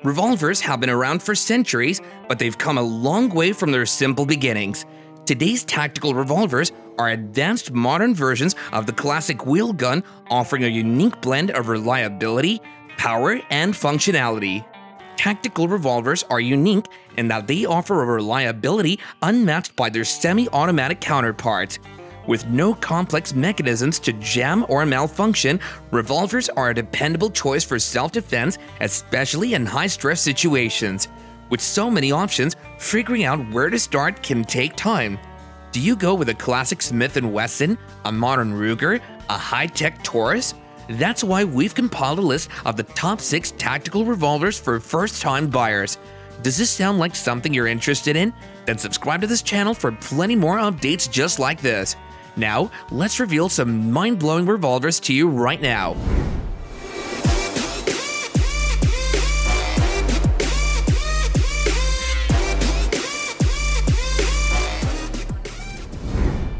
Revolvers have been around for centuries, but they've come a long way from their simple beginnings. Today's tactical revolvers are advanced modern versions of the classic wheel gun, offering a unique blend of reliability, power, and functionality. Tactical revolvers are unique in that they offer a reliability unmatched by their semi-automatic counterparts. With no complex mechanisms to jam or malfunction, revolvers are a dependable choice for self-defense, especially in high-stress situations. With so many options, figuring out where to start can take time. Do you go with a classic Smith & Wesson, a modern Ruger, a high-tech Taurus? That's why we've compiled a list of the top 6 tactical revolvers for first-time buyers. Does this sound like something you're interested in? Then subscribe to this channel for plenty more updates just like this. Now, let's reveal some mind-blowing revolvers to you right now.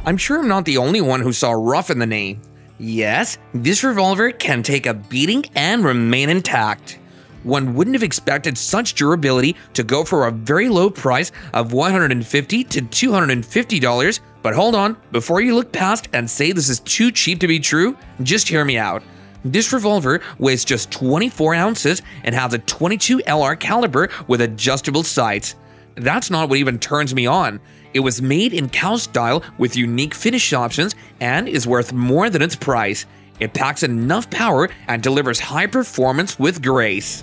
I'm sure I'm not the only one who saw rough in the name. Yes, this revolver can take a beating and remain intact. One wouldn't have expected such durability to go for a very low price of $150 to $250, but hold on, before you look past and say this is too cheap to be true, just hear me out. This revolver weighs just 24 ounces and has a .22 LR caliber with adjustable sights. That's not what even turns me on. It was made in cow style with unique finish options and is worth more than its price. It packs enough power and delivers high performance with grace.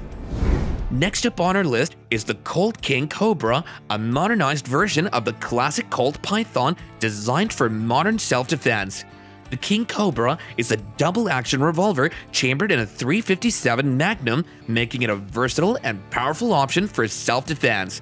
Next up on our list is the Colt King Cobra, a modernized version of the classic Colt Python designed for modern self-defense. The King Cobra is a double-action revolver chambered in a .357 Magnum, making it a versatile and powerful option for self-defense.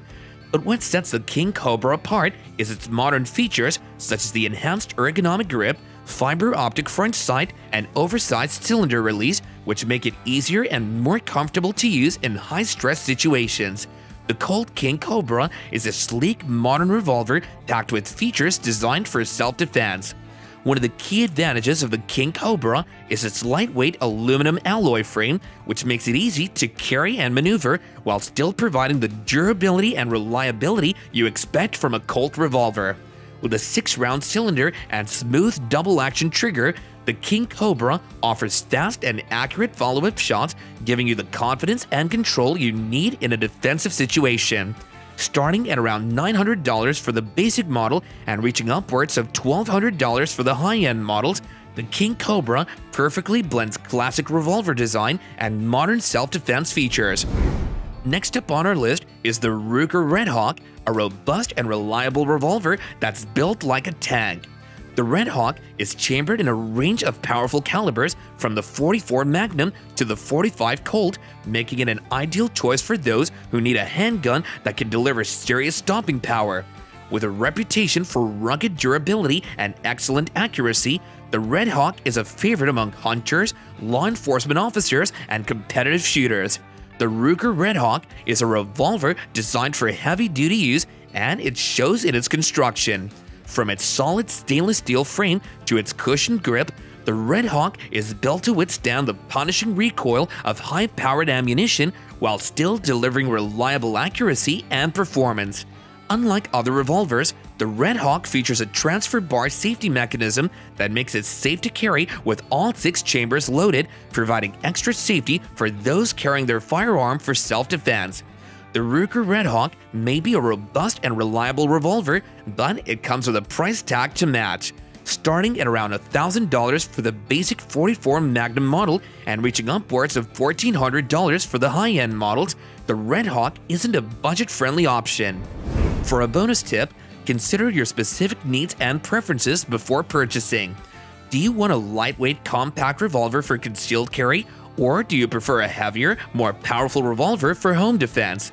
But what sets the King Cobra apart is its modern features such as the enhanced ergonomic grip, fiber optic front sight, and oversized cylinder release, which make it easier and more comfortable to use in high-stress situations. The Colt King Cobra is a sleek, modern revolver packed with features designed for self-defense. One of the key advantages of the King Cobra is its lightweight aluminum alloy frame, which makes it easy to carry and maneuver while still providing the durability and reliability you expect from a Colt revolver. With a 6-round cylinder and smooth double-action trigger, the King Cobra offers fast and accurate follow-up shots, giving you the confidence and control you need in a defensive situation. Starting at around $900 for the basic model and reaching upwards of $1,200 for the high-end models, the King Cobra perfectly blends classic revolver design and modern self-defense features. Next up on our list is the Ruger Red Hawk, a robust and reliable revolver that's built like a tank. The Red Hawk is chambered in a range of powerful calibers from the .44 Magnum to the .45 Colt, making it an ideal choice for those who need a handgun that can deliver serious stopping power. With a reputation for rugged durability and excellent accuracy, the Red Hawk is a favorite among hunters, law enforcement officers, and competitive shooters. The Ruger Red Hawk is a revolver designed for heavy-duty use, and it shows in its construction. From its solid stainless steel frame to its cushioned grip, the Red Hawk is built to withstand the punishing recoil of high-powered ammunition while still delivering reliable accuracy and performance. Unlike other revolvers, the Red Hawk features a transfer bar safety mechanism that makes it safe to carry with all 6 chambers loaded, providing extra safety for those carrying their firearm for self-defense. The Ruger Red Hawk may be a robust and reliable revolver, but it comes with a price tag to match. Starting at around $1,000 for the basic .44 Magnum model and reaching upwards of $1,400 for the high-end models, the Red Hawk isn't a budget-friendly option. For a bonus tip, consider your specific needs and preferences before purchasing. Do you want a lightweight, compact revolver for concealed carry, or do you prefer a heavier, more powerful revolver for home defense?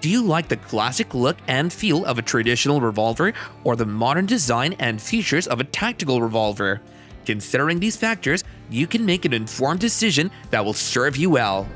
Do you like the classic look and feel of a traditional revolver or the modern design and features of a tactical revolver? Considering these factors, you can make an informed decision that will serve you well.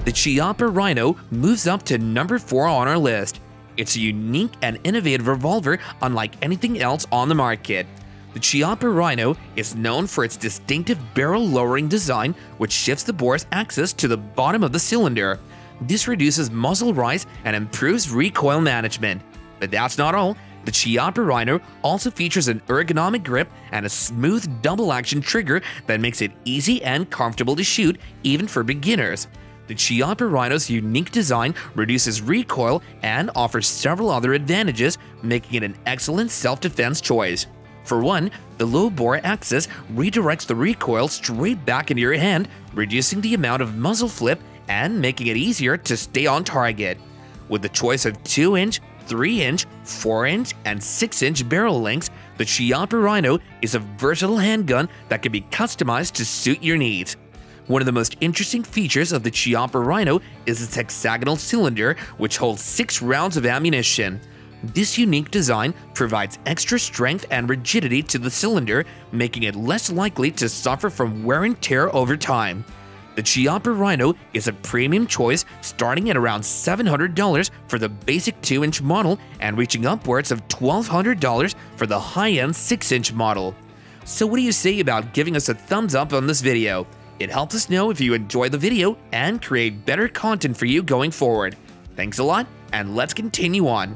The Chia Rhino moves up to number 4 on our list. It's a unique and innovative revolver unlike anything else on the market. The Chia Rhino is known for its distinctive barrel-lowering design, which shifts the bore's axis to the bottom of the cylinder. This reduces muzzle rise and improves recoil management. But that's not all. The Chia Rhino also features an ergonomic grip and a smooth double-action trigger that makes it easy and comfortable to shoot even for beginners. The Chia Rhino's unique design reduces recoil and offers several other advantages, making it an excellent self-defense choice. For one, the low-bore axis redirects the recoil straight back into your hand, reducing the amount of muzzle flip and making it easier to stay on target. With the choice of 2-inch, 3-inch, 4-inch, and 6-inch barrel lengths, the Chia Rhino is a versatile handgun that can be customized to suit your needs. One of the most interesting features of the Chia Rhino is its hexagonal cylinder, which holds 6 rounds of ammunition. This unique design provides extra strength and rigidity to the cylinder, making it less likely to suffer from wear and tear over time. The Chia Rhino is a premium choice, starting at around $700 for the basic 2-inch model and reaching upwards of $1,200 for the high-end 6-inch model. So what do you say about giving us a thumbs up on this video? It helps us know if you enjoy the video and create better content for you going forward. Thanks a lot, and let's continue on.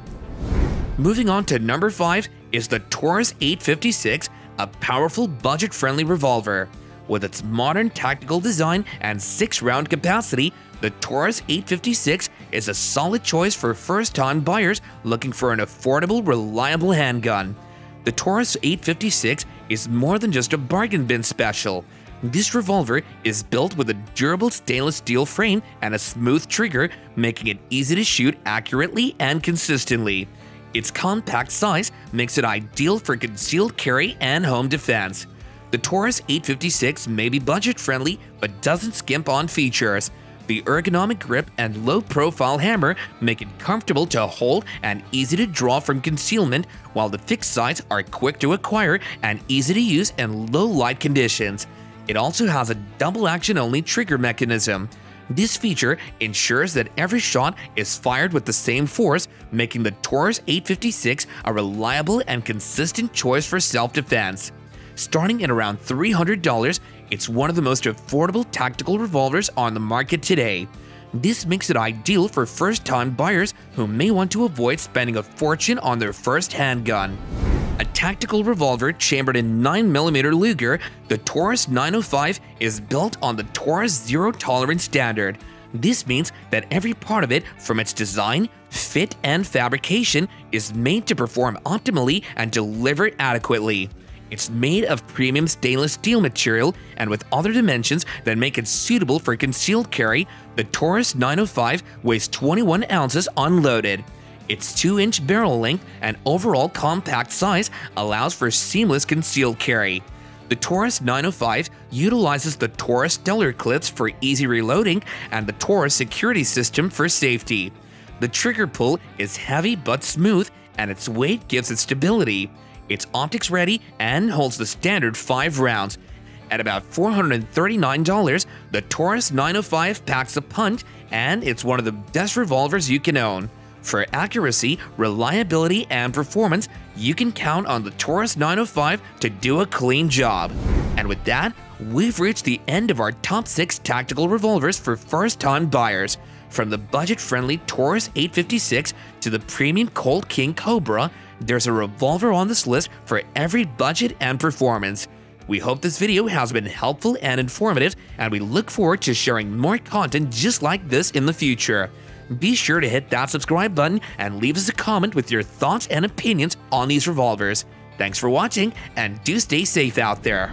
Moving on to number 5 is the Taurus 856, a powerful budget-friendly revolver. With its modern tactical design and 6-round capacity, the Taurus 856 is a solid choice for first-time buyers looking for an affordable, reliable handgun. The Taurus 856 is more than just a bargain bin special. This revolver is built with a durable stainless steel frame and a smooth trigger, making it easy to shoot accurately and consistently. Its compact size makes it ideal for concealed carry and home defense. The Taurus 856 may be budget-friendly but doesn't skimp on features. The ergonomic grip and low-profile hammer make it comfortable to hold and easy to draw from concealment, while the fixed sights are quick to acquire and easy to use in low-light conditions. It also has a double-action only trigger mechanism. This feature ensures that every shot is fired with the same force, making the Taurus 856 a reliable and consistent choice for self-defense. Starting at around $300, it's one of the most affordable tactical revolvers on the market today. This makes it ideal for first-time buyers who may want to avoid spending a fortune on their first handgun. A tactical revolver chambered in 9mm Luger, the Taurus 905 is built on the Taurus Zero Tolerance standard. This means that every part of it, from its design, fit, and fabrication, is made to perform optimally and deliver adequately. It's made of premium stainless steel material, and with other dimensions that make it suitable for concealed carry, the Taurus 905 weighs 21 ounces unloaded. Its 2-inch barrel length and overall compact size allows for seamless concealed carry. The Taurus 905 utilizes the Taurus stellar clips for easy reloading and the Taurus security system for safety. The trigger pull is heavy but smooth, and its weight gives it stability. It's optics ready and holds the standard 5 rounds. At about $439, the Taurus 905 packs a punch, and it's one of the best revolvers you can own. For accuracy, reliability, and performance, you can count on the Taurus 905 to do a clean job. And with that, we've reached the end of our top 6 tactical revolvers for first-time buyers. From the budget-friendly Taurus 856 to the premium Colt King Cobra, there's a revolver on this list for every budget and performance. We hope this video has been helpful and informative, and we look forward to sharing more content just like this in the future. Be sure to hit that subscribe button and leave us a comment with your thoughts and opinions on these revolvers. Thanks for watching, and do stay safe out there.